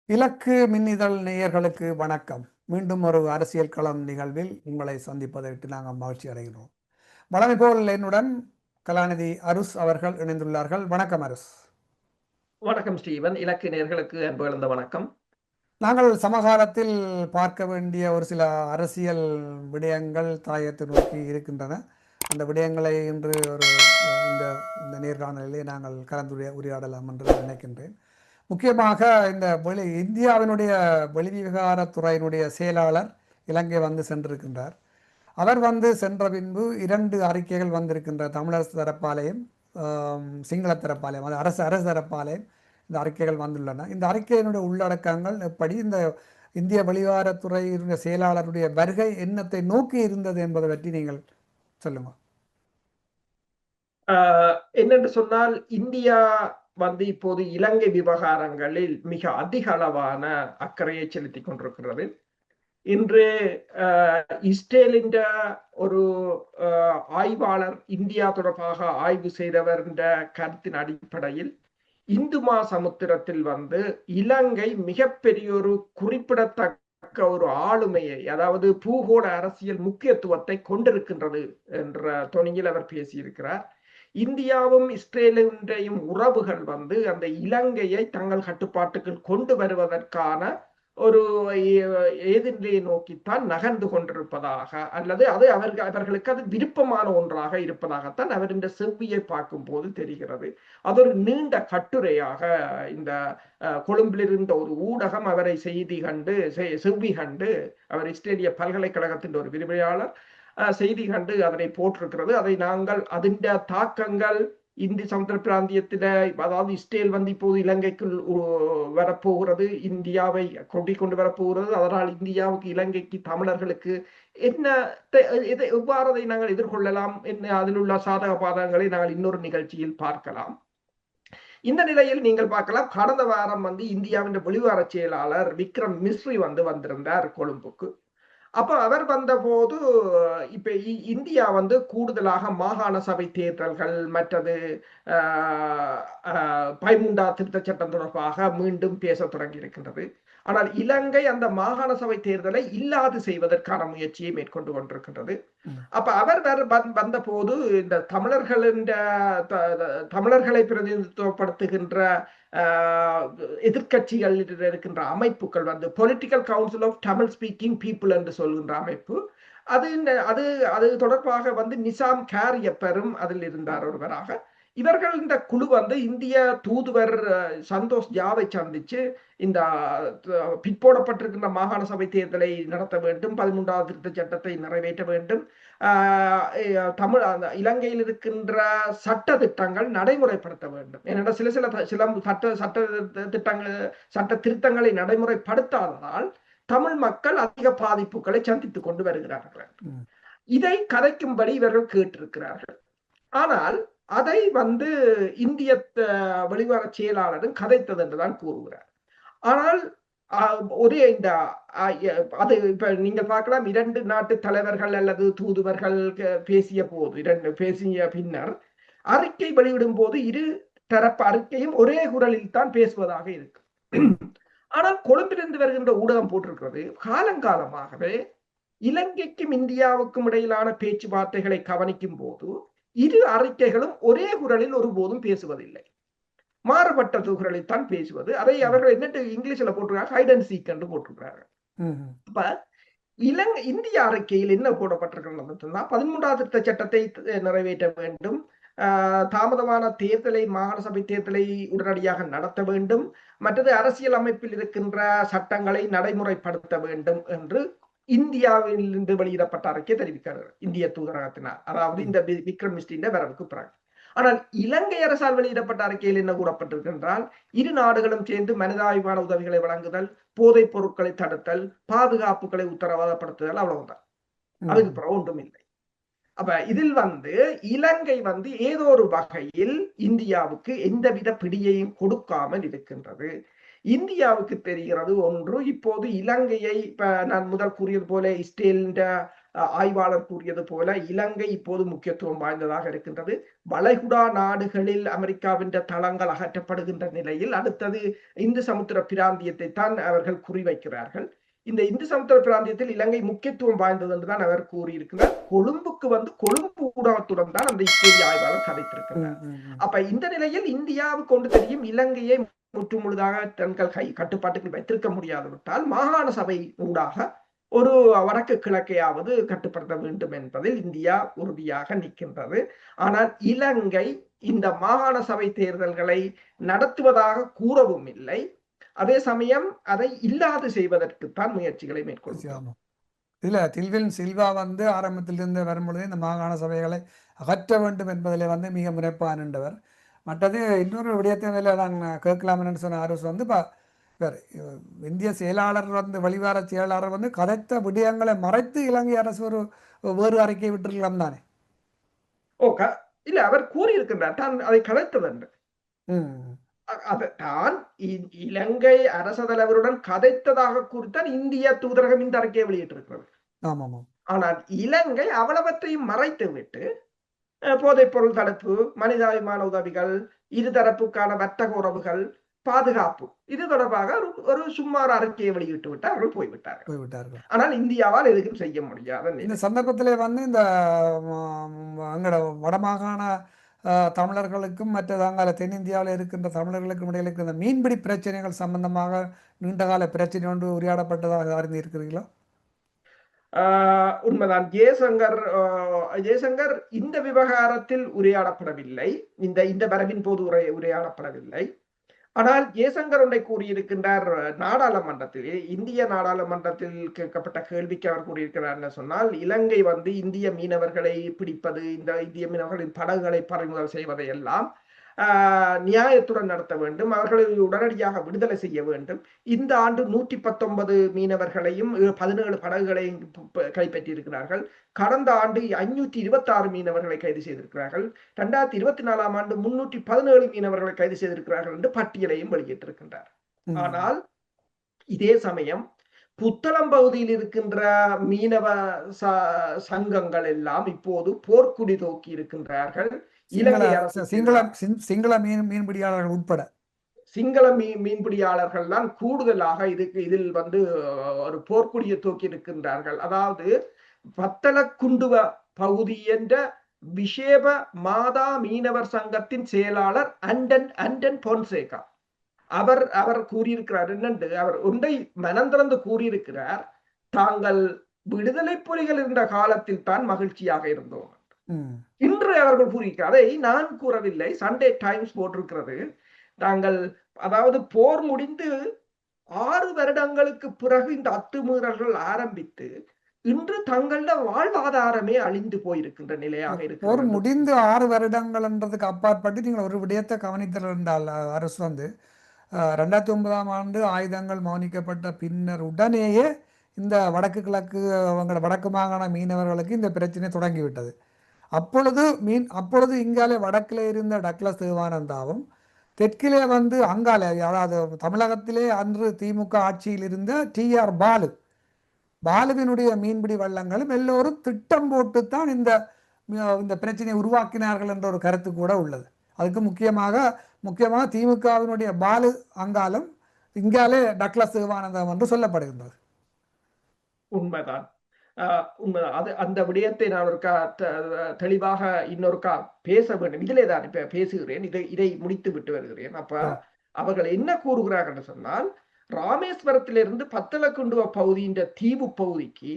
இலக்கு மின்னிதழ் நேயர்களுக்கு வணக்கம். மீண்டும் ஒரு அரசியல் களம் நிகழ்வில் உங்களை சந்திப்பதற்கு நாங்கள் மகிழ்ச்சி அடைகிறோம். வழமை போல் என்னுடன் கலாநிதி அருஸ் அவர்கள் இணைந்துள்ளார்கள். வணக்கம் அருஸ். வணக்கம் ஸ்டீவன். இலக்கு நேயர்களுக்கு அன்பு கலந்த வணக்கம். நாங்கள் சமகாலத்தில் பார்க்க வேண்டிய ஒரு சில அரசியல் விடயங்கள் தாயத்தை நோக்கி இருக்கின்றன. அந்த விடயங்களை இன்று இந்த இந்த நேர்காணலிலே நாங்கள் உரையாடலாம் என்று நினைக்கின்றேன். முக்கியமாக இந்த இந்தியாவினுடைய வெளிவிவகாரத்துறையினுடைய செயலாளர் இலங்கை வந்து சென்றிருக்கின்றார். அவர் வந்து சென்ற பின்பு 2 அறிக்கைகள் வந்திருக்கின்ற தமிழரசு தரப்பாலையும் சிங்கள தரப்பாலையும், அது அரசு தரப்பாலையும் இந்த அறிக்கைகள் வந்துள்ளன. இந்த அறிக்கையினுடைய உள்ளடக்கங்கள் எப்படி, இந்த இந்திய வெளிவிவகாரத்துறையினுடைய செயலாளருடைய வருகை என்னத்தை நோக்கி இருந்தது என்பதை பற்றி நீங்கள் சொல்லுங்க. என்னென்று சொன்னால், இந்தியா வந்து இப்போது இலங்கை விவகாரங்களில் மிக அதிக அளவான அக்கறையை செலுத்திக் கொண்டிருக்கிறது. இன்று இஸ்ரேலின் ஒரு ஆய்வாளர் இந்தியா தொடர்பாக ஆய்வு செய்தவர் என்ற கருத்தின் அடிப்படையில் இந்து மகாசமுத்திரத்தில் வந்து இலங்கை மிகப்பெரிய ஒரு குறிப்பிடத்தக்க ஒரு ஆளுமையை, அதாவது பூகோள அரசியல் முக்கியத்துவத்தை கொண்டிருக்கின்றது என்ற தொனியில் அவர் பேசியிருக்கிறார். இந்தியாவும் இஸ்ரேலின்றையும் உறவுகள் வந்து அந்த இலங்கையை தங்கள் கட்டுப்பாட்டுக்குள் கொண்டு வருவதற்கான ஒரு எதிர்நிலையை நோக்கித்தான் நகர்ந்து கொண்டிருப்பதாக, அல்லது அது அவர்களுக்கு அது விருப்பமான ஒன்றாக இருப்பதாகத்தான் அவர் இந்த செவ்வியை பார்க்கும் போது தெரிகிறது. அது ஒரு நீண்ட கட்டுரையாக இந்த கொழும்பில் இருந்த ஒரு ஊடகம் அவரை செவ்வி கண்டு, அவர் இஸ்ரேலிய பல்கலைக்கழகத்தின் ஒரு விரிவுரையாளர், செய்தி கண்டு அதனை போட்டிருக்கிறது. அதை நாங்கள் அதன் தாக்கங்கள் இந்திய சமுத்திர பிராந்தியத்தில, அதாவது இஸ்ரேல் வந்து இப்போது இலங்கைக்குள் வரப்போகிறது, இந்தியாவை கொண்டு வரப்போகிறது, அதனால் இந்தியாவுக்கு இலங்கைக்கு தமிழர்களுக்கு என்ன எவ்வாறு அதை நாங்கள் எதிர்கொள்ளலாம், என்ன அதில் உள்ள சாதக பாதகங்களை நாங்கள் இன்னொரு நிகழ்ச்சியில் பார்க்கலாம். இந்த நிலையில் நீங்கள் பார்க்கலாம், கடந்த வாரம் வந்து இந்தியாவின் வெளிவார செயலாளர் விக்ரம் மிஸ்ரி வந்திருந்தார் கொழும்புக்கு. அப்ப அவர் வந்த போது இப்ப இந்தியா வந்து கூடுதலாக மாகாண சபை தேர்தல்கள், மற்றது 13ஆம் திருத்த சட்டம் தொடர்பாக மீண்டும் பேச தொடங்கி இருக்கின்றது. ஆனால் இலங்கை அந்த மாகாண சபை தேர்தலை இல்லாது செய்வதற்கான முயற்சியை மேற்கொண்டு கொண்டிருக்கின்றது. அப்ப அவர் வந்த போது இந்த தமிழர்களை பிரதிநிதித்துவப்படுத்துகின்ற எதிர்கட்சிகள் இருக்கின்ற அமைப்புகள் வந்து political council of Tamil speaking people என்று சொல்கின்ற அமைப்பு, அது தொடர்பாக வந்து நிசாம் காரியப்பரும் அதில் இருந்தார் ஒருவராக. இவர்கள் இந்த குழு வந்து இந்திய தூதுவர் சந்தோஷ் ஜாவை சந்திச்சு இந்த பிற்போடப்பட்டிருக்கின்ற மாகாண சபை தேர்தலை நடத்த வேண்டும், 13ஆம் திருத்த சட்டத்தை நிறைவேற்ற வேண்டும், இலங்கையில் இருக்கின்ற சட்ட திட்டங்கள் நடைமுறைப்படுத்த வேண்டும். ஏனென்றால் சில சட்ட திருத்தங்களை நடைமுறைப்படுத்தாததால் தமிழ் மக்கள் அதிக பாதிப்புகளை சந்தித்துக் கொண்டு வருகிறார்கள். இதை கதைக்கும்படி இவர்கள் கேட்டிருக்கிறார்கள். ஆனால் அதை வந்து இந்திய வெளிவார செயலாளரும் கதைத்தது என்றுதான் கூறுகிறார். ஆனால் ஒரே இந்த அது இப்ப நீங்க பார்க்கலாம், 2 நாட்டு தலைவர்கள் அல்லது தூதுவர்கள் பேசிய பின்னர் அறிக்கை வெளியிடும் போது இரு தரப்பு அறிக்கையும் ஒரே குரலில் தான் பேசுவதாக இருக்கு. ஆனால் கொழும்பிலிருந்து வருகின்ற ஊடகம் போட்டிருக்கிறது, காலங்காலமாகவே இலங்கைக்கும் இந்தியாவுக்கும் இடையிலான பேச்சுவார்த்தைகளை கவனிக்கும் போது இரு அறிக்கைகளும் ஒரே குரலில் ஒருபோதும் பேசுவதில்லை, மாறுபட்ட குரலைத்தான் பேசுவது. அதை அவர்கள் என்ன இங்கிலீஷ்ல போட்டிருக்காங்க, ஹைட் அண்ட் சீக் என்று போட்டிருக்கிறார்கள். அப்ப இந்திய அறிக்கையில் என்ன போடப்பட்டிருக்கிறது, 13ஆம் திருத்த சட்டத்தை நிறைவேற்ற வேண்டும், தாமதமான தேர்தலை, மாகாண சபை தேர்தலை உடனடியாக நடத்த வேண்டும், மற்றது அரசியல் அமைப்பில் இருக்கின்ற சட்டங்களை நடைமுறைப்படுத்த வேண்டும் என்று இந்தியாவில் இருந்து வெளியிடப்பட்ட அறிக்கை தெரிவிக்கிறார் இந்திய தூதரகத்தினார், அதாவது இந்த விக்ரம் மிஸ்ரியின் வரவுக்கு பிறகு. ஆனால் இலங்கை அரசால் வெளியிடப்பட்ட அறிக்கையில் என்ன கூறப்பட்டிருக்கின்றால், இரு நாடுகளும் சேர்ந்து மனிதாபிமான உதவிகளை வழங்குதல், போதைப் பொருட்களை தடுத்தல், பாதுகாப்புகளை உத்தரவாதப்படுத்துதல், அவ்வளவுதான். அதுக்கு பிறகு ஒன்றும் இல்லை. அப்ப இதில் வந்து இலங்கை வந்து ஏதோ ஒரு வகையில் இந்தியாவுக்கு எந்தவித பிடியையும் கொடுக்காமல் இருக்கின்றது. இந்தியாவுக்கு தெரிகிறது ஒன்று, இப்போது இலங்கையை, இப்ப நான் முதல் கூறியது போல இஸ்ரேலின் ஆய்வாளர் கூறியது போல இலங்கை இப்போது முக்கியத்துவம் வாய்ந்ததாக இருக்கின்றது. வளைகுடா நாடுகளில் அமெரிக்காவின் தளங்கள் அகற்றப்படுகின்ற நிலையில் அடுத்தது இந்து சமுத்திர பிராந்தியத்தை தான் அவர்கள் குறிவைக்கிறார்கள். இந்த இந்து சமுத்திர பிராந்தியத்தில் இலங்கை முக்கியத்துவம் வாய்ந்தது என்றுதான் அவர் கூறியிருக்கிறார். கொழும்புக்கு வந்து கொழும்பு ஊடகத்துடன் தான் அந்த இஸ்ரேலிய ஆய்வாளர் கதைத்திருக்கிறார். அப்ப இந்த நிலையில் இந்தியாவுக்கு கொண்டு தெரியும் இலங்கையை முற்று முழுதாக தங்கள் கட்டுப்பாட்டுக்கு வைத்திருக்க முடியாது விட்டால் மாகாண சபை ஊடாக ஒரு வடக்கு கிழக்கையாவது கட்டுப்படுத்த வேண்டும் என்பதில் இந்தியா உறுதியாக நிற்கின்றது. ஆனால் இலங்கை இந்த மாகாண சபை தேர்தல்களை நடத்துவதாக கூறவும் இல்லை. அதே சமயம் அதை இல்லாது செய்வதற்குத்தான் முயற்சிகளை மேற்கொள்ளும். இதுல தில்வின் சில்வா வந்து ஆரம்பத்திலிருந்து வரும்பொழுது இந்த மாகாண சபைகளை அகற்ற வேண்டும் என்பதில் வந்து மிக முனைப்பானவர். மற்றது இன்னொரு விடயத்தை நான் கேட்கலாம்னு சொன்ன அரசு வந்து இந்திய செயலாளர் வந்து வெளிவார செயலாளர் வந்து கதைத்த விடயங்களை மறைத்து இலங்கை அரசு ஒரு வேறு அறிக்கை விட்டிருக்கலாம் தானே? இல்ல, அவர் கூறியிருக்கின்றார் தான் அதை கதைத்தது. அதைத்தான் இலங்கை அரச தலைவருடன் கதைத்ததாக கூறித்தான் இந்திய தூதரகம் இந்த அறிக்கையை வெளியிட்டிருக்கிறது. ஆனால் இலங்கை அவ்வளவற்றையும் மறைத்து விட்டு போதைப் பொருள் தடுப்பு, மனிதாபிமான உதவிகள், இருதரப்புக்கான வர்த்தக உறவுகள், பாதுகாப்பு இது தொடர்பாக ஒரு சுமார் அறிக்கையை வெளியிட்டு விட்டு அவர்கள் போய்விட்டார்கள். ஆனால் இந்தியாவால் எதுவும் செய்ய முடியாது. இந்த சந்தர்ப்பத்திலே வந்து இந்த வடமாகாண தமிழர்களுக்கும் மற்ற அங்கால தென்னிந்தியாவில் இருக்கின்ற தமிழர்களுக்கும் இடையில் இருக்கின்ற மீன்பிடி பிரச்சனைகள் சம்பந்தமாக நீண்டகால பிரச்சனை ஒன்று உரையாடப்பட்டதாக அறிந்து இருக்கிறீங்களா? உண்மைதான். ஜெய்சங்கர் இந்த விவகாரத்தில் உரையாடப்படவில்லை, இந்த வரவின் போது உரையாடப்படவில்லை. ஆனால் ஜெய்சங்கர் ஒன்றை கூறியிருக்கின்றார் நாடாளுமன்றத்தில், இந்திய நாடாளுமன்றத்தில் கேட்கப்பட்ட கேள்விக்கு அவர் கூறியிருக்கிறார் என்ன சொன்னால், இலங்கை வந்து இந்திய மீனவர்களை பிடிப்பது, இந்த இந்திய மீனவர்களின் படகுகளை பறிமுதல் செய்வதை எல்லாம் நியாயத்துடன் நடத்த வேண்டும், அவர்களை உடனடியாக விடுதலை செய்ய வேண்டும். இந்த ஆண்டு 119 மீனவர்களையும் 17 படகுகளையும் கைப்பற்றியிருக்கிறார்கள். கடந்த ஆண்டு 526 மீனவர்களை கைது செய்திருக்கிறார்கள். 2024ஆம் ஆண்டு 317 மீனவர்களை கைது செய்திருக்கிறார்கள் என்று பட்டியலையும் வெளியிட்டிருக்கின்றார். ஆனால் இதே சமயம் புத்தளம் பகுதியில் இருக்கின்ற மீனவ சங்கங்கள் எல்லாம் இப்போது போர்க்குடி தூக்கி இருக்கின்றார்கள். இலங்கை அரசு சிங்கள மீன்பிடியாளர்கள் உட்பட சிங்கள மீன்பிடியாளர்கள் தான் கூடுதலாக இதில் வந்து ஒரு போர்க்குடியை தூக்கி இருக்கின்றார்கள். அதாவது பத்தலக்குண்டுவ பகுதி என்ற விஷேப மாதா மீனவர் சங்கத்தின் செயலாளர் அண்டன் பொன்சேகா அவர் கூறியிருக்கிறார் என்னென்று, அவர் ஒன்றை மனந்திறந்து கூறியிருக்கிறார், தாங்கள் விடுதலை புலிகள் இருந்த காலத்தில் தான் மகிழ்ச்சியாக இருந்தோம். இன்று அவர்கள் கூறியிருக்கிறார். அதை நான் கூறவில்லை, சண்டே டைம்ஸ் போட்டிருக்கிறது. நாங்கள் அதாவது போர் முடிந்து 6 வருடங்களுக்கு பிறகு இந்த அத்துமீறல்கள் ஆரம்பித்து இன்று தங்கள வாழ்வாதாரமே அழிந்து போயிருக்கின்ற நிலையாக இருக்கு. போர் முடிந்து 6 வருடங்கள் என்றதுக்கு அப்பாற்பட்டு நீங்கள் ஒரு விடயத்தை கவனித்தல் என்றால் அரசு வந்து 2009ஆம் ஆண்டு ஆயுதங்கள் மௌனிக்கப்பட்ட பின்னர் உடனேயே இந்த வடக்கு கிழக்கு வடக்கு மாகாண மீனவர்களுக்கு இந்த பிரச்சனை தொடங்கிவிட்டது. அப்பொழுது இங்காலே வடக்கிலே இருந்த டக்ளஸ் தேவானந்தாவும் தெற்கிலே வந்து அங்காலே அதாவது தமிழகத்திலே அன்று திமுக ஆட்சியில் இருந்த TR பாலுவினுடைய மீன்பிடி வள்ளங்களும் எல்லோரும் திட்டம் போட்டுத்தான் இந்த பிரச்சனையை உருவாக்கினார்கள் என்ற ஒரு கருத்து கூட உள்ளது. அதுக்கு முக்கியமாக திமுகவினுடைய பாலு அங்காலும் இங்காலே டக்ளஸ் தேவானந்தம் என்று சொல்லப்படுகின்றது. உண்மைதான். அந்த விடயத்தை நான் ஒருக்கா தெளிவாக இன்னொருக்கா பேச வேண்டும். இதிலே தான் இப்ப பேசுகிறேன், இதை முடித்து விட்டு வருகிறேன். அப்ப அவர்கள் என்ன கூறுகிறார்கள் சொன்னால், ராமேஸ்வரத்திலிருந்து பத்தலக்குண்டுவ பகுதியின் தீவு பகுதிக்கு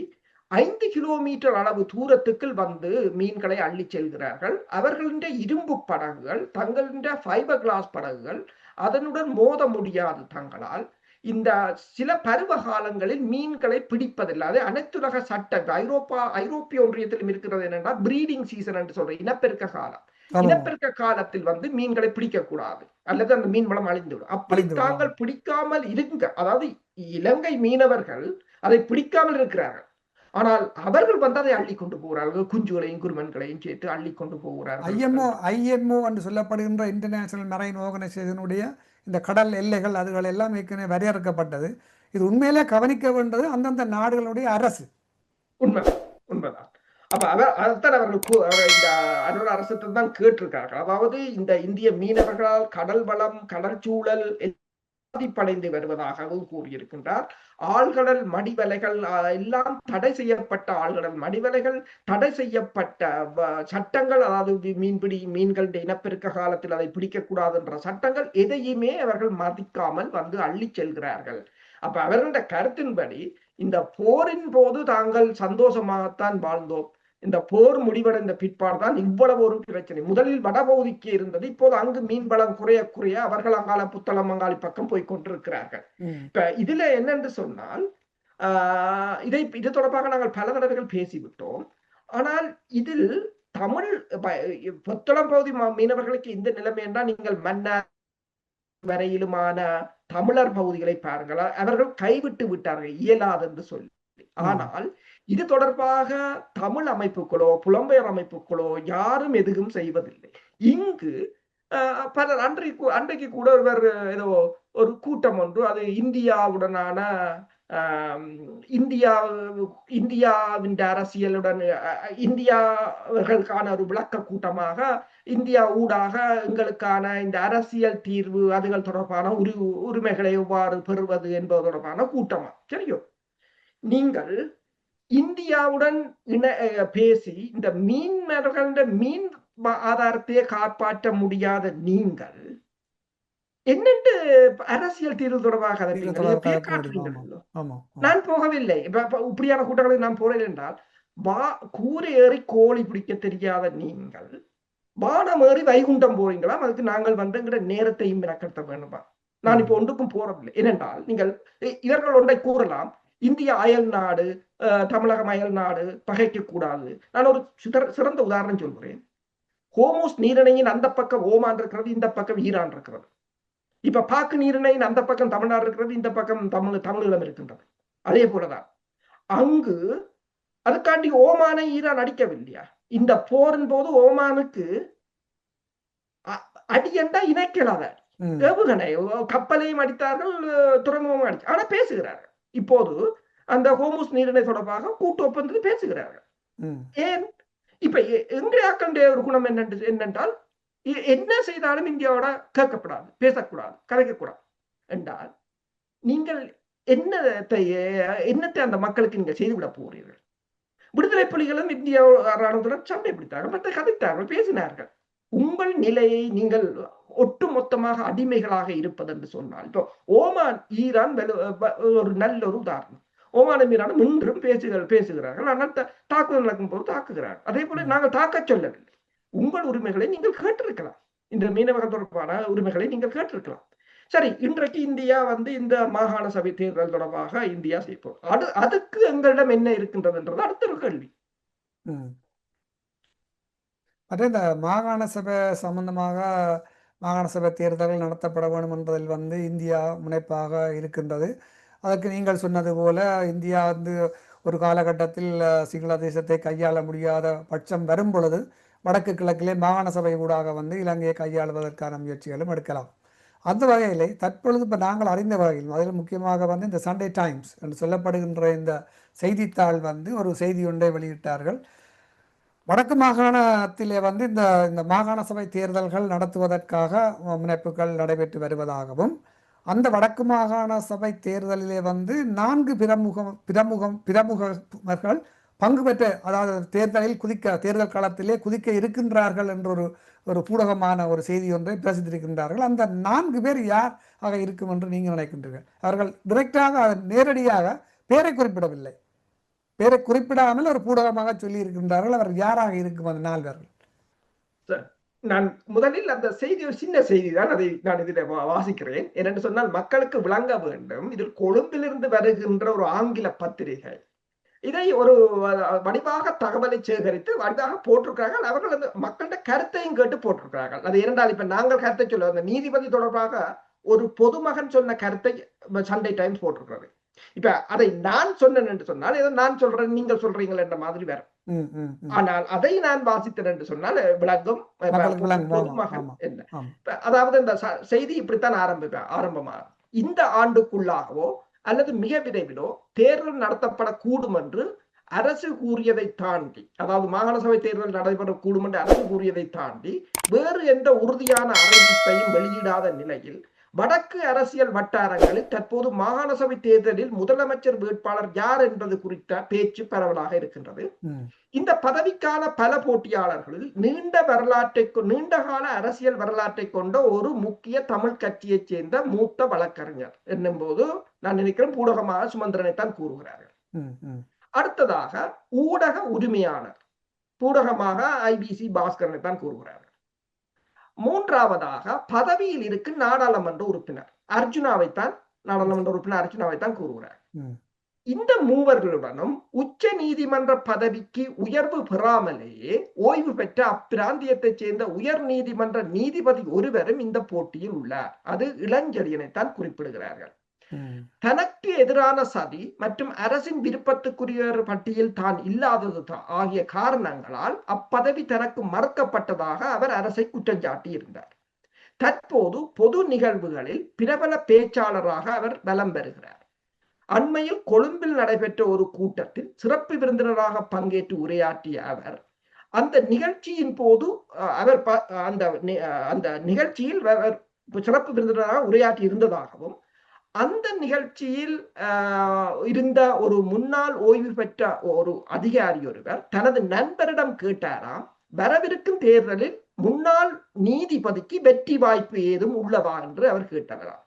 5 கிலோமீட்டர் அளவு தூரத்துக்கு வந்து மீன்களை அள்ளி செல்கிறார்கள். அவர்களின் இரும்பு படகுகள், தங்களின் ஃபைபர் கிளாஸ் படகுகள் அதனுடன் மோத முடியாது தங்களால். இந்த சில பருவ காலங்களில் மீன்களை பிடிப்பதில்லை. அது அனைத்துலக சட்டங்கள் ஐரோப்பிய ஒன்றியத்திலும் இருக்கிறது. என்னன்னா பிரீடிங் சீசன் என்று சொல்ற இனப்பெருக்க காலம். இனப்பெருக்க காலத்தில் வந்து மீன்களை பிடிக்க கூடாது, அல்லது அந்த மீன் வளம் அழிந்துவிடும். அப்படி தாங்கள் பிடிக்காமல் இருங்க, அதாவது இலங்கை மீனவர்கள் அதை பிடிக்காமல் இருக்கிறார்கள், ஆனால் அவர்கள் வந்து அதை அள்ளி கொண்டு போகிறார்கள். குஞ்சுகளையும் குருமன்களையும் சேர்த்து அள்ளி கொண்டு போகிறார்கள். IMO என்று சொல்லப்படுகின்ற இன்டர்நேஷனல் மெரைன் ஆர்கனைசேஷனுடைய இந்த கடல் எல்லைகள் அதுகள் எல்லாம் ஏற்கனவே வரையறுக்கப்பட்டது. இது உண்மையிலே கவனிக்க வேண்டது அந்தந்த நாடுகளுடைய அரசு. உண்மை உண்மைதான். அப்ப அதைத்தான் இந்த அனுர அரசத்தை தான் கேட்டிருக்கார்கள். அதாவது இந்த இந்திய மீனவர்களால் கடல் வளம், கடற்சூழல் பாதிப்படைந்து வருவதாகவும் கூறியிருக்கின்றார். ஆழ்கடல் மடிவலைகள் எல்லாம் தடை செய்யப்பட்ட ஆழ்கடல் மடிவலைகள், தடை செய்யப்பட்ட சட்டங்கள், அதாவது மீன்பிடி மீன்களுடைய இனப்பெருக்க காலத்தில் அதை பிடிக்கக்கூடாது என்ற சட்டங்கள் எதையுமே அவர்கள் மதிக்காமல் வந்து அள்ளி செல்கிறார்கள். அப்ப அவர்களுடைய கருத்தின்படி இந்த போரின் போது தாங்கள் சந்தோஷமாகத்தான் வாழ்ந்தோம், இந்த போர் முடிவடைந்த பிற்பாடுதான் இவ்வளவு ஒரு பிரச்சனை. முதலில் வடபகுதிக்கு இருந்தது, இப்போது அங்கு மீன்வளம் குறைய குறைய அவர்கள் அங்கால புத்தளம் அங்காளி பக்கம் போய் கொண்டிருக்கிறார்கள். இப்ப இதுல என்னென்று சொன்னால் இது தொடர்பாக நாங்கள் பல தடவைகள் பேசிவிட்டோம். ஆனால் இதில் தமிழ் புத்தளம் பகுதி மீனவர்களுக்கு இந்த நிலைமை என்றால் நீங்கள் மன்னர் வரையிலுமான தமிழர் பகுதிகளை பாருங்கள், அவர்கள் கைவிட்டு விட்டார்கள், இயலாது என்று சொல்லி. ஆனால் இது தொடர்பாக தமிழ் அமைப்புகளோ புலம்பெயர் அமைப்புகளோ யாரும் எதுவும் செய்வதில்லை. இங்கு பலர் அன்றைக்கு கூட ஏதோ ஒரு கூட்டம் ஒன்று, அது இந்தியாவுடனான இந்தியாவின் அரசியலுடன் இந்தியாவுக்கான ஒரு விளக்க கூட்டமாக இந்தியா ஊடாக எங்களுக்கான இந்த அரசியல் தீர்வு அதுகள் தொடர்பான உரிமைகளை எவ்வாறு பெறுவது என்பது தொடர்பான கூட்டமா. சரியோ, நீங்கள் இந்தியாவுடன் பேசி இந்த மீனவர்கள மீன் ஆதாரத்தையே காப்பாற்ற முடியாத நீங்கள் என்னென்று அரசியல் தீர்வு தொடர்பாக நான் போகவில்லை. இப்படியான கூட்டங்களுக்கு நான் போறேன் என்றால், கூரை ஏறி கோழி பிடிக்க தெரியாத நீங்கள் வானம் ஏறி வைகுண்டம் போறீங்களா? அதுக்கு நாங்கள் வந்து நேரத்தையும் மெனக்கட்ட வேண்டுமா? நான் இப்ப ஒன்றுக்கும் போறதில்லை. ஏனென்றால் நீங்கள் இவர்கள் ஒன்றை கூறலாம், இந்திய அயல் நாடு, தமிழகம் அயல் நாடு பகைக்க கூடாது. நான் ஒரு சிறந்த உதாரணம் சொல்கிறேன். ஹோமோஸ் நீரிணையின் அந்த பக்கம் ஓமான் இருக்கிறது, இந்த பக்கம் ஈரான் இருக்கிறது. இப்ப பாக்கு நீரிணையின் அந்த பக்கம் தமிழ்நாடு இருக்கிறது, இந்த பக்கம் தமிழீழம் இருக்கின்றது. அதே போலதான் அங்கு அதுக்காண்டி ஓமானை ஈரான் அடிக்கவில்லையா? இந்த போரின் போது ஓமானுக்கு அடியண்டா இணைக்கலாத ஏவுகணை கப்பலையும் அடித்தார்கள், துறைமுகமும் அடிச்சு. ஆனா பேசுகிறார்கள். இப்போது அந்த ஹோமோஸ் நீரிணை தொடர்பாக கூட்டு ஒப்பந்தத்தில் பேசுகிறார்கள். ஏன்? இப்ப எங்கேயாக்கண்டிய ஒரு குணம் என்னென்றால், என்ன செய்தாலும் இந்தியாவோட கேட்கப்படாது, பேசக்கூடாது, கலைக்கக்கூடாது என்றால் நீங்கள் என்னத்தை அந்த மக்களுக்கு நீங்கள் செய்துவிட போகிறீர்கள்? விடுதலை புலிகளும் இந்திய ராணுவத்துடன் சண்டை பிடித்தார்கள், மற்ற கதைத்தார்கள், பேசினார்கள். உங்கள் நிலையை நீங்கள் ஒட்டு மொத்தமாக அடிமைகளாக இருப்பது என்று சொன்னால், இப்போ ஓமான் ஈரான் ஒரு நல்ல ஒரு உதாரணம். ஓமானும் ஈரானும் இன்றும் பேசுகிறார்கள், ஆனால் தாக்குதல் நடக்கும் போது தாக்குகிறார்கள். அதே போல நாங்கள் தாக்க சொல்லவில்லை. உங்கள் உரிமைகளை நீங்கள் கேட்டிருக்கலாம், இந்த மீனவர்கள் தொடர்பான உரிமைகளை நீங்கள் கேட்டிருக்கலாம். சரி, இன்றைக்கு இந்தியா வந்து இந்த மாகாண சபை தேர்தல் தொடர்பாக இந்தியா செய்வோம், அதுக்கு எங்களிடம் என்ன இருக்கின்றதுன்றது அடுத்த ஒரு கேள்வி. அதே இந்த மாகாண சபை சம்பந்தமாக மாகாண சபை தேர்தல்கள் நடத்தப்பட வேண்டும் என்பதில் வந்து இந்தியா முனைப்பாக இருக்கின்றது. அதற்கு நீங்கள் சொன்னது போல இந்தியா வந்து ஒரு காலகட்டத்தில் சிங்கள தேசத்தை கையாள முடியாத பட்சம் வரும் பொழுது வடக்கு கிழக்கிலே மாகாண சபை ஊடாக வந்து இலங்கையை கையாளுவதற்கான முயற்சிகளும் எடுக்கலாம். அந்த வகையிலே தற்பொழுது இப்போ நாங்கள் அறிந்த வகையில் அதில் முக்கியமாக வந்து இந்த சண்டே டைம்ஸ் என்று சொல்லப்படுகின்ற இந்த செய்தித்தாள் வந்து ஒரு செய்தி ஒன்றை வெளியிட்டார்கள். வடக்கு மாகாணத்திலே வந்து இந்த மாகாண சபை தேர்தல்கள் நடத்துவதற்காக முனைப்புகள் நடைபெற்று வருவதாகவும், அந்த வடக்கு மாகாண சபை தேர்தலிலே வந்து 4 பிரமுகர்கள் பங்கு பெற்ற, அதாவது தேர்தலில் தேர்தல் காலத்திலே குதிக்க இருக்கின்றார்கள் என்ற ஒரு பூடகமான ஒரு செய்தி ஒன்றை பிரசித்திருக்கின்றார்கள். அந்த 4 பேர் யார் ஆக இருக்கும் என்று நீங்கள் நினைக்கின்றீர்கள்? அவர்கள் டிரெக்டாக நேரடியாக பேரை குறிப்பிடவில்லை, பேரை குறிப்பிடாமல் ஒரு பூடகமாக சொல்லி இருக்கின்றார்கள். அவர் யாராக இருக்கும் அந்த 4 பேர்கள்? நான் முதலில் அந்த செய்தி ஒரு சின்ன செய்தி தான், அதை நான் இதில் வாசிக்கிறேன். என்னென்று சொன்னால் மக்களுக்கு விளங்க வேண்டும். இதில் கொழும்பிலிருந்து வருகின்ற ஒரு ஆங்கில பத்திரிகை இதை ஒரு வடிவாக தகவலை சேகரித்து வடிவாக போட்டிருக்கிறார்கள். அவர்கள் அந்த மக்களோட கருத்தையும் கேட்டு போட்டிருக்கிறார்கள். அது இரண்டால் இப்ப நாங்கள் கருத்தை சொல்ல அந்த நீதிபதி தொடர்பாக ஒரு பொதுமகன் சொன்ன கருத்தை சண்டே டைம்ஸ் போட்டிருக்கிறது. இப்ப அதை நான் சொன்னேன் என்று சொன்னால் ஏதோ நான் சொல்றேன் நீங்கள் சொல்றீங்கள் என்ற மாதிரி வேற. ஆனால் அதை நான் வாசித்தேன் என்று சொன்னால் விளங்கும் பொதுமகன் என்ன. அதாவது இந்த செய்தி இப்படித்தான் ஆரம்பமா இந்த ஆண்டுக்குள்ளாகவோ அல்லது மிக விரைவிலோ தேர்தல் நடத்தப்படக்கூடும் என்று அரசு கூறியதை தாண்டி, அதாவது மாகாண சபை தேர்தல் நடைபெறக்கூடும் என்று அரசு கூறியதை தாண்டி வேறு எந்த உறுதியான அறிவிப்பையும் வெளியிடாத நிலையில் வடக்கு அரசியல் வட்டாரங்களில் தற்போது மாகாண சபை தேர்தலில் முதலமைச்சர் வேட்பாளர் யார் என்பது குறித்த பேச்சு பரவலாக இருக்கின்றது. இந்த பதவிக்கான பல போட்டியாளர்களில் நீண்ட கால அரசியல் வரலாற்றை கொண்ட ஒரு முக்கிய தமிழ் கட்சியைச் சேர்ந்த மூத்த வழக்கறிஞர் என்னும் போது நான் நினைக்கிறேன் பூடகமாக சுமந்திரனை தான் கூறுகிறார்கள். அடுத்ததாக ஊடக உரிமையாளர் பூடகமாக ஐபிசி பாஸ்கரனை தான் கூறுகிறார்கள். மூன்றாவதாக பதவியில் இருக்கும் நாடாளுமன்ற உறுப்பினர் அர்ஜுனாவைத்தான் கூறுகிறார். இந்த மூவர்களுடனும் உச்ச நீதிமன்ற பதவிக்கு உயர்வு பெறாமலேயே ஓய்வு பெற்ற அப்பிராந்தியத்தைச் சேர்ந்த உயர் நீதிமன்ற நீதிபதி ஒருவரும் இந்த போட்டியில் உள்ளார். அது இளஞ்செழியனைத்தான் குறிப்பிடுகிறார்கள். தனக்கு எதிரான சதி மற்றும் அரசின் விருப்பத்துக்குரிய பட்டியல் தான் இல்லாதது ஆகிய காரணங்களால் அப்பதவி தனக்கு மறுக்கப்பட்டதாக அவர் அரசை குற்றம் சாட்டி இருந்தார். தற்போது பொது நிகழ்வுகளில் பிரபல பேச்சாளராக அவர் பலம் பெறுகிறார். அண்மையில் கொழும்பில் நடைபெற்ற ஒரு கூட்டத்தில் சிறப்பு விருந்தினராக பங்கேற்று உரையாற்றிய அவர் அந்த நிகழ்ச்சியின் போது அந்த நிகழ்ச்சியில் சிறப்பு விருந்தினராக உரையாற்றி இருந்ததாகவும் அந்த நிகழ்ச்சியில் இருந்த ஒரு முன்னாள் ஓய்வு பெற்ற ஒரு அதிகாரி ஒருவர் தனது நண்பரிடம் கேட்டாராம், வரவிருக்கும் தேர்தலில் முன்னாள் நீதிபதிக்கு வெற்றி வாய்ப்பு ஏதும் உள்ளதா என்று அவர் கேட்டாராம்.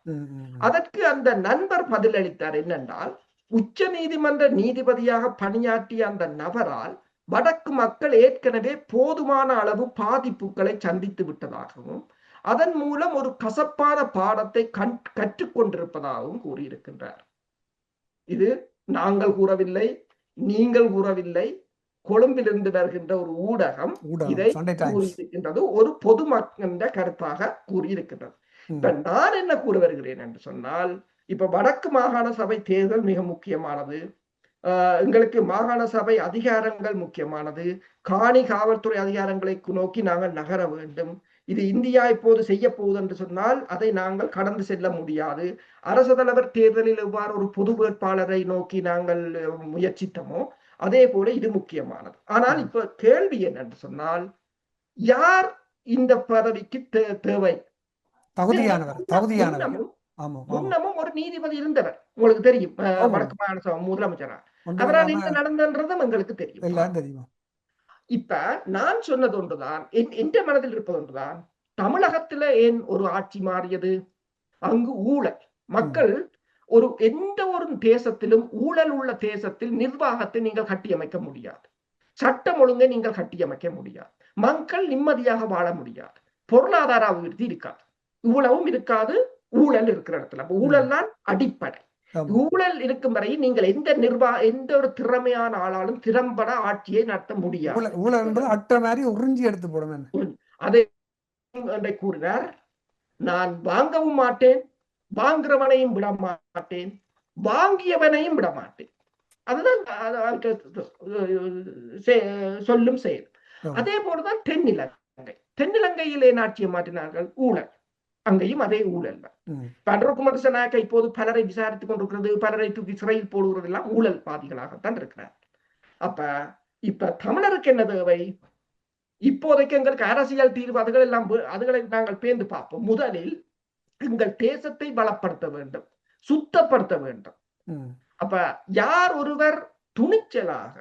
அதற்கு அந்த நண்பர் பதிலளித்தார் என்னென்றால், உச்ச நீதிமன்ற நீதிபதியாக பணியாற்றிய அந்த நபரால் வடக்கு மக்கள் ஏற்கனவே போதுமான அளவு பாதிப்புகளை சந்தித்து விட்டதாகவும் அதன் மூலம் ஒரு கசப்பான பாடத்தை கற்றுக்கொண்டிருப்பதாகவும் கூறியிருக்கின்றார். இது நாங்கள் கூறவில்லை, நீங்கள் கூறவில்லை, கொழும்பிலிருந்து வருகின்ற ஒரு ஊடகம் இதை கூறியிருக்கின்றது, ஒரு பொதுமக்களின் கருத்தாக கூறியிருக்கின்றது. இப்ப நான் என்ன கூற வருகிறேன் என்று சொன்னால், இப்ப வடக்கு மாகாண சபை தேர்தல் மிக முக்கியமானது. எங்களுக்கு மாகாண சபை அதிகாரங்கள் முக்கியமானது. காணி காவல்துறை அதிகாரங்களை நோக்கி நாங்கள் நகர வேண்டும். இது இந்தியா இப்போது செய்ய போகுது என்று சொன்னால் அதை நாங்கள் கடந்து செல்ல முடியாது. அரசு தலைவர் தேர்தலில் எவ்வாறு ஒரு பொது வேட்பாளரை நோக்கி நாங்கள் முயற்சித்தோமோ அதே போல இது முக்கியமானது. ஆனால் இப்ப கேள்வி என்னென்று சொன்னால், யார் இந்த பதவிக்கு தேவை? முன்னமும் ஒரு நீதிபதி இருந்தவர், உங்களுக்கு தெரியும், வடக்கு மாகாண சபை முதலமைச்சரா. அவரால் என்ன நடந்ததுன்றதும் எங்களுக்கு தெரியும். இப்ப நான் சொன்னது ஒன்றுதான், என்ற மனதில் இருப்பது ஒன்றுதான், தமிழகத்துல ஏன் ஒரு ஆட்சி மாறியது? அங்கு ஊழல். மக்கள் எந்த ஒரு தேசத்திலும் ஊழல் உள்ள தேசத்தில் நிர்வாகத்தை நீங்கள் கட்டியமைக்க முடியாது, சட்டம் ஒழுங்கை நீங்கள் கட்டியமைக்க முடியாது, மக்கள் நிம்மதியாக வாழ முடியாது, பொருளாதார அபிவிருத்தி இருக்காது, இவ்வளவும் இருக்காது. ஊழல் இருக்கிற இடத்துல ஊழல் தான் அடிப்படை. ஊழல் இருக்கும் வரை நீங்கள் எந்த ஒரு திறமையான ஆளாலும் திறம்பட ஆட்சியை நடத்த முடியாது. அதை கூறினார். நான் வாங்கவும் மாட்டேன், வாங்குறவனையும் விட மாட்டேன், வாங்கியவனையும் விட மாட்டேன். அதுதான் சொல்லும் செயல். அதே போலதான் தென்னிலங்கையிலே ஆட்சியை மாற்றினார்கள், ஊழல். அங்கேயும் அதே ஊழல் தான். அனுரகுமார திசாநாயக்கா இப்போது பலரை விசாரித்துக் கொண்டிருக்கிறது, பலரை தூக்கி சிறையில் போடுகிறது எல்லாம் ஊழல் பாதிகளாகத்தான் இருக்கிறார். அப்ப இப்ப தமிழருக்கு என்ன தேவை? இப்போதைக்கு எங்களுக்கு அரசியல் தீர்வு அதுகளை நாங்கள் பேர்ந்து பார்ப்போம். முதலில் எங்கள் தேசத்தை பலப்படுத்த வேண்டும், சுத்தப்படுத்த வேண்டும். அப்ப யார் ஒருவர் துணிச்சலாக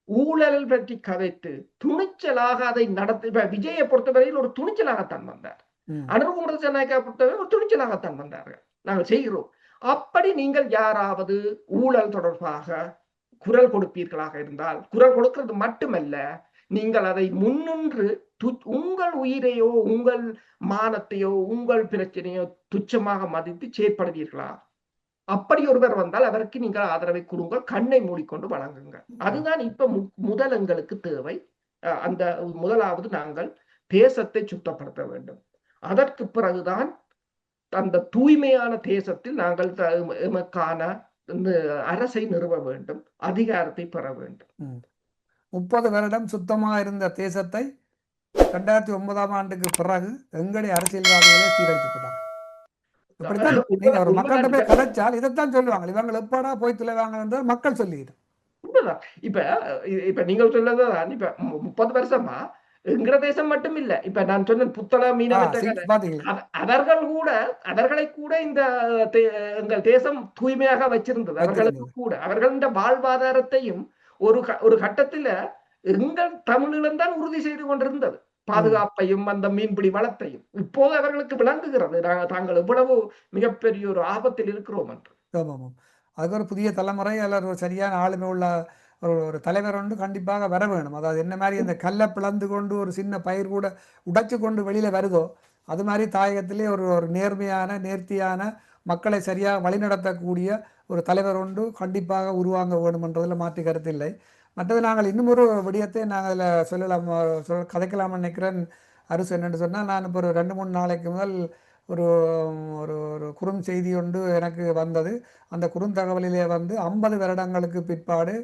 ஊழல் பற்றி கதைத்து துணிச்சலாக அதை நடத்தி, விஜயை பொறுத்தவரையில் ஒரு துணிச்சலாகத்தான் வந்தார். அனுரகுமார திசாநாயக்கா பொறுத்தவரை ஒரு துணிச்சலாகத்தான் வந்தார்கள், நாங்கள் செய்கிறோம். அப்படி நீங்கள் யாராவது ஊழல் தொடர்பாக குரல் கொடுப்பீர்களாக இருந்தால், குரல் கொடுக்கிறது மட்டுமல்ல, நீங்கள் அதை முன்னின்று உங்கள் உயிரையோ உங்கள் மானத்தையோ உங்கள் பிரச்சனையோ துச்சமாக மதித்து செயற்படுவீர்களா? அப்படி ஒருவர் வந்தால் அவருக்கு நீங்கள் ஆதரவை கொடுங்கள், கண்ணை மூடிக்கொண்டு வழங்குங்க. அதுதான் இப்ப முதல் எங்களுக்கு தேவை. அந்த முதலாவது நாங்கள் தேசத்தை சுத்தப்படுத்த வேண்டும். அதற்கு பிறகுதான் அந்த தூய்மையான தேசத்தில் நாங்கள் எமக்கான அரசை நிறுவ வேண்டும், அதிகாரத்தை பெற வேண்டும். 30 வருடம் சுத்தமாக இருந்த தேசத்தை 2009ஆம் ஆண்டுக்கு பிறகு எங்களுடைய அரசியல்வாதிகளே சீரழிச்சுட்டாங்க. இப்படித்தான் ஒரு மக்கள்கிட்ட போய் கதைச்சால் இதைத்தான் சொல்லுவாங்க, இவங்க எப்படா போய் துளைவாங்க என்று மக்கள் சொல்லிடும். உண்மைதான். இப்ப இப்ப நீங்கள் சொல்லதான் இப்ப 30 வருஷமா எங்கட தேசம் மட்டும் இல்ல. இப்ப நான் சொன்ன புத்தள மீனவற்ற கதை. பாத்தீங்களா? அவர்கள் கூட அவர்களை கூட இந்த எங்கள் தேசம் தூய்மையாக வச்சிருந்தது. அவர்களுக்கு வச்சிருந்தது. கூட அவர்களின் வாழ்வாதாரத்தையும் ஒரு கட்டத்துல எங்கள் தமிழீழம் தான் உறுதி செய்து கொண்டிருந்தது. பாதுகாப்பையும் அந்த மீன்பிடி வளத்தையும். இப்போது அவர்களுக்கு விளங்குகிறது தாங்கள் எவ்வளவு மிகப்பெரிய ஒரு ஆபத்தில் இருக்கிறோம் என்று. ஆமாம். அதுக்கு ஒரு புதிய தலைமுறை அல்லது ஒரு சரியான ஆளுமை உள்ள ஒரு தலைவர் ஒன்று கண்டிப்பாக வர வேணும். அதாவது என்ன மாதிரி அந்த கல்லை பிளந்து கொண்டு ஒரு சின்ன பயிர் கூட உடைச்சு கொண்டு வெளியில வருதோ அது மாதிரி தாயகத்திலே ஒரு ஒரு நேர்மையான நேர்த்தியான மக்களை சரியாக வழிநடத்தக்கூடிய ஒரு தலைவர் ஒன்று கண்டிப்பாக உருவாங்க வேணும் என்றதில் மாற்று கருத்து இல்லை. மற்றது நாங்கள் இன்னும் ஒரு விடயத்தை நாங்கள் அதில் சொல்லலாம் கதைக்கலாம்னு நினைக்கிறேன். அரசு என்னென்னு சொன்னால், நான் இப்போ ஒரு 2-3 நாளைக்கு முதல் ஒரு ஒரு ஒரு குறுஞ்செய்தி ஒன்று எனக்கு வந்தது. அந்த குறுந்தகவலிலே வந்து 50 வருடங்களுக்கு பிற்பாடு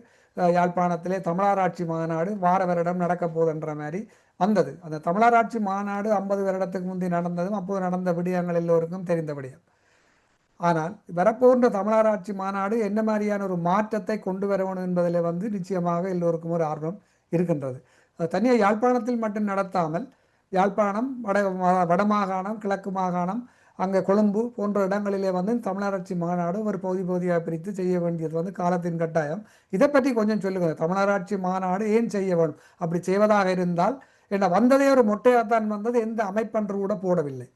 யாழ்ப்பாணத்திலே தமிழராட்சி மாநாடு வார வருடம் நடக்க போகுதுன்ற மாதிரி வந்தது. அந்த தமிழராட்சி மாநாடு 50 வருடத்துக்கு முந்தி நடந்ததும் அப்போது நடந்த விடயங்கள் எல்லோருக்கும் தெரிந்த விடயம். ஆனால் வரப்போன்ற தமிழராட்சி மாநாடு என்ன மாதிரியான ஒரு மாற்றத்தை கொண்டு வரணும் என்பதில் வந்து நிச்சயமாக எல்லோருக்கும் ஒரு ஆர்வம் இருக்கின்றது. தனியாக யாழ்ப்பாணத்தில் மட்டும் நடத்தாமல் யாழ்ப்பாணம் வடமாகாணம் கிழக்கு மாகாணம் அங்கே கொழும்பு போன்ற இடங்களிலே வந்து தமிழராட்சி மாநாடு ஒரு பகுதியாக பிரித்து செய்ய வேண்டியது வந்து காலத்தின் கட்டாயம். இதை பற்றி கொஞ்சம் சொல்லுங்க. தமிழராட்சி மாநாடு ஏன் செய்ய வேணும்? அப்படி செய்வதாக இருந்தால் என்ன வந்ததே ஒரு மொட்டையாத்தான் வந்தது, எந்த அமைப்பன்று கூட போடவில்லை.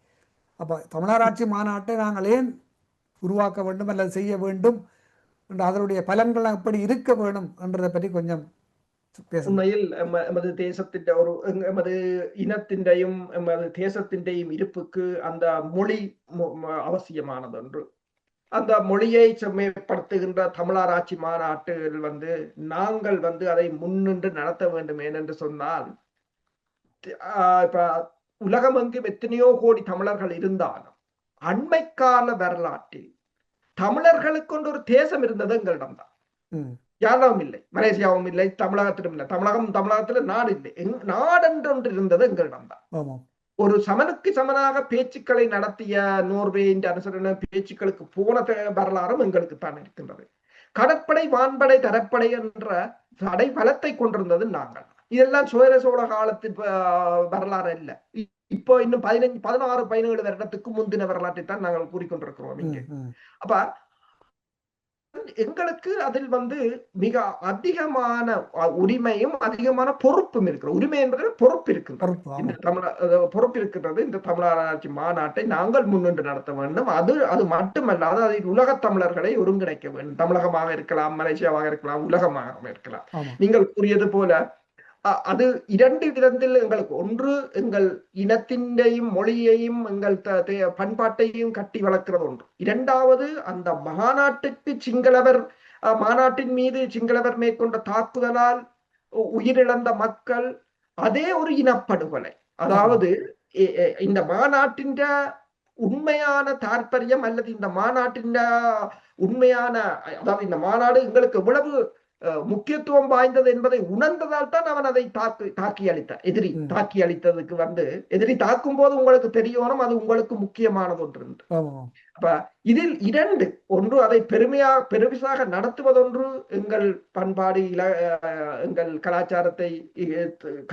அப்போ தமிழராட்சி மாநாட்டை நாங்கள் ஏன் உருவாக்க வேண்டும் அல்லது செய்ய வேண்டும் என்று அதனுடைய பலன்கள் எப்படி இருக்க வேணும் என்றதை பற்றி கொஞ்சம் உண்மையில் எமது தேசத்தின் எமது இனத்தின்றையும் எமது தேசத்தின்றையும் இருப்புக்கு அந்த மொழி அவசியமானது ஒன்று. அந்த மொழியை செம்மைப்படுத்துகின்ற தமிழராட்சி மாநாட்டில் வந்து நாங்கள் வந்து அதை முன்னின்று நடத்த வேண்டும். ஏனென்று சொன்னால் இப்ப உலகமெங்கும் எத்தனையோ கோடி தமிழர்கள் இருந்தாலும் அண்மைக்கால வரலாற்றில் தமிழர்களுக்கு ஒரு தேசம் இருந்தது எங்களிடம்தான். யாரும் இல்லை, மலேசியாவும் இல்லை, தமிழகத்திலும் இல்லை. தமிழகத்துல நாடு இல்லை. நாடென்று ஒன்று இருந்தது எங்களிடம்தான். ஒரு சமனுக்கு சமனாக பேச்சுக்களை நடத்திய நோர்வேயின் அனுசரணை பேச்சுக்களுக்கு போன வரலாறும் எங்களுக்கு தான் இருக்கின்றது. கடற்படை வான்படை தரப்படை என்ற தடை பலத்தை கொண்டிருந்தது நாங்கள். இதெல்லாம் சோழ காலத்தின் வரலாறு அல்ல. இப்போ இன்னும் 16-17 வருடத்துக்கு முந்தின வரலாற்றை தான் நாங்கள் கூறிக்கொண்டிருக்கிறோம் இங்கே. அப்ப எங்களுக்கு அதில் வந்து மிக அதிகமான உரிமையும் அதிகமான பொறுப்பும் இருக்கிறது. உரிமை என்பது பொறுப்பு இருக்கின்றது. இந்த பொறுப்பு இருக்கின்றது. இந்த தமிழராட்சி மாநாட்டை நாங்கள் முன்னின்று நடத்த வேண்டும். அது மட்டுமல்லாது அதில் உலக தமிழர்களை ஒருங்கிணைக்க வேண்டும். தமிழகமாக இருக்கலாம், மலேசியாவாக இருக்கலாம், உலகமாக இருக்கலாம். நீங்கள் கூறியது போல அது 2 விதத்தில் எங்களுக்கு, ஒன்று எங்கள் இனத்தின்றையும் மொழியையும் எங்கள் பண்பாட்டையும் கட்டி வளர்க்கிறது ஒன்று. 2வது அந்த மாநாட்டுக்கு மாநாட்டின் மீது சிங்களவர் மேற்கொண்ட தாக்குதலால் உயிரிழந்த மக்கள் அதே ஒரு இனப்படுகொலை. அதாவது இந்த மாநாட்டின் உண்மையான தாற்பயம் அல்லது இந்த மாநாட்டின் உண்மையான, அதாவது இந்த மாநாடு எங்களுக்கு எவ்வளவு முக்கியத்துவம் வாய்ந்தது என்பதை உணர்ந்ததால் தான் அவன் அதை தாக்கி அளித்தான். எதிரி தாக்கி அளித்ததுக்கு வந்து எதிரி தாக்கும் போது உங்களுக்கு தெரியணும் அது உங்களுக்கு முக்கியமானது ஒன்று. அப்ப இதில் 2, ஒன்று அதை பெருமிசாக நடத்துவதொன்று, எங்கள் பண்பாடு எங்கள் கலாச்சாரத்தை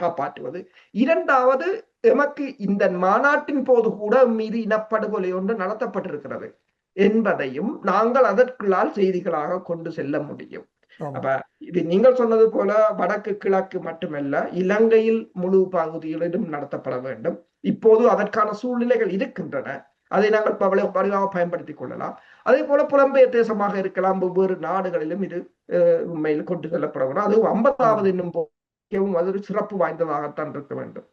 காப்பாற்றுவது. 2வது எமக்கு இந்த மாநாட்டின் போது கூட மீது இனப்படுகொலை ஒன்று நடத்தப்பட்டிருக்கிறது என்பதையும் நாங்கள் அதற்குள்ளால் செய்திகளாக கொண்டு செல்ல முடியும். அப்ப இது நீங்கள் சொன்னது போல வடக்கு கிழக்கு மட்டுமல்ல, இலங்கையில் முழு பகுதிகளிலும் நடத்தப்பட வேண்டும். இப்போது அதற்கான சூழ்நிலைகள் இருக்கின்றன. அதை நாங்கள் வலுவாக பயன்படுத்திக் கொள்ளலாம். அதே போல புலம்பெயர் தேசமாக இருக்கலாம், வெவ்வேறு நாடுகளிலும் இது உண்மையில் கொண்டு செல்லப்பட வேண்டும். அது 50வது இன்னும் அது ஒரு சிறப்பு வாய்ந்ததாகத்தான் இருக்க வேண்டும்.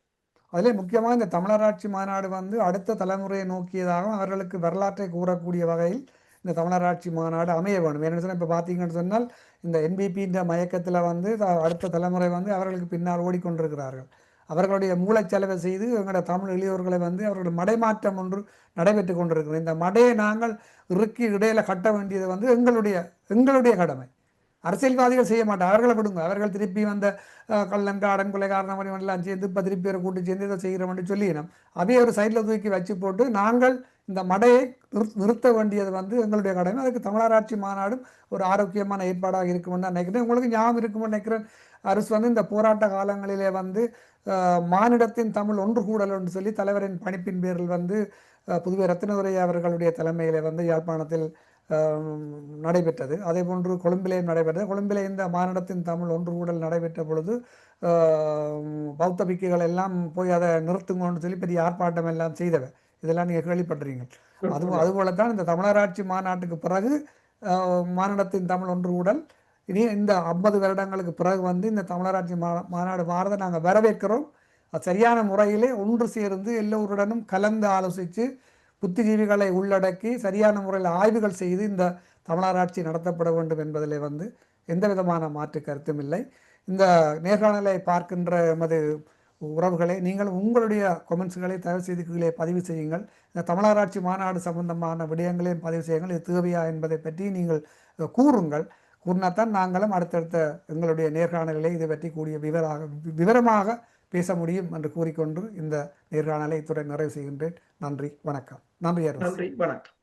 அதிலே முக்கியமாக இந்த தமிழராட்சி மாநாடு வந்து அடுத்த தலைமுறையை நோக்கியதாகவும் அவர்களுக்கு வரலாற்றை கூறக்கூடிய வகையில் இந்த தமிழராட்சி மாநாடு அமைய வேண்டும். என்ன சொன்னால், இப்போ பார்த்தீங்கன்னு சொன்னால் இந்த என்பிபின்ற மயக்கத்தில் வந்து அடுத்த தலைமுறை வந்து அவர்களுக்கு பின்னால் ஓடிக்கொண்டிருக்கிறார்கள். அவர்களுடைய மூளைச்செலவை செய்து எங்களோட தமிழ் இளையோர்களை வந்து அவர்களுடைய மடைமாற்றம் ஒன்று நடைபெற்று கொண்டிருக்கிறோம். இந்த மடையை நாங்கள் இறுக்கி இடையில கட்ட வேண்டியது வந்து எங்களுடைய கடமை. அரசியல்வாதிகள் செய்ய மாட்டார், அவர்களை விடுங்க. அவர்கள் திருப்பி வந்த கள்ளன் காடன் கொலை காரணம் எல்லாம் சேர்ந்து இப்போ திருப்பி ஒரு கூட்டு சேர்ந்து இதை செய்கிறோம்னு சொல்லினோம். அதே ஒரு சைடில் தூக்கி வச்சு போட்டு நாங்கள் இந்த மடையை நிறுத்த வேண்டியது வந்து எங்களுடைய கடமை. அதுக்கு தமிழராட்சி மாநாடும் ஒரு ஆரோக்கியமான ஏற்பாடாக இருக்கும்னு தான் நினைக்கிறேன். உங்களுக்கு ஞாபகம் இருக்கும்னு நினைக்கிறேன், அரசு வந்து இந்த போராட்ட காலங்களிலே வந்து மானிடத்தின் தமிழ் ஒன்று கூடல் என்று சொல்லி தலைவரின் பணிப்பின் பேரில் வந்து புதுவை ரத்தினதுரை அவர்களுடைய தலைமையிலே வந்து யாழ்ப்பாணத்தில் நடைபெற்றது. அதே போன்று கொழும்பிலே நடைபெற்றது. கொழும்பிலே இந்த மானிடத்தின் தமிழ் ஒன்று கூடல் நடைபெற்ற பொழுது பௌத்த பிக்குகள் எல்லாம் போய் அதை நிறுத்துங்கன்னு சொல்லி பெரிய ஆர்ப்பாட்டம் எல்லாம் செய்தவை. இதெல்லாம் நீங்கள் கேள்விப்பட்டிருக்கீங்க. அதுபோல தான் இந்த தமிழராட்சி மாநாட்டுக்கு பிறகு மானிடத்தின் தமிழ் ஒன்று கூடல் இனி இந்த 50 வருடங்களுக்கு பிறகு வந்து இந்த தமிழராட்சி மாநாடு மாறதை நாங்கள் வரவேற்கிறோம். அது சரியான முறையிலே ஒன்று சேர்ந்து எல்லோருடனும் கலந்து ஆலோசித்து புத்திஜீவிகளை உள்ளடக்கி சரியான முறையில் ஆய்வுகள் செய்து இந்த தமிழராட்சி நடத்தப்பட வேண்டும் என்பதில் வந்து எந்த விதமான மாற்று கருத்தும் இல்லை. இந்த நேர்காணலை பார்க்கின்ற எமது உறவுகளை நீங்கள் உங்களுடைய கொமெண்ட்ஸ்களை தயவு செய்து கீழே பதிவு செய்யுங்கள். இந்த தமிழராட்சி மாநாடு சம்பந்தமான விடயங்களையும் பதிவு செய்யுங்கள். இது தேவையா என்பதை பற்றி நீங்கள் கூறுங்கள். கூறினாத்தான் நாங்களும் அடுத்தடுத்த எங்களுடைய நேர்காணலை இதை பற்றி கூடிய விவரமாக பேச முடியும் என்று கூறிக்கொண்டு இந்த நேர்காணலை இத்துடன் நிறைவு செய்கின்றேன். நன்றி, வணக்கம். நன்றி, நன்றி, வணக்கம்.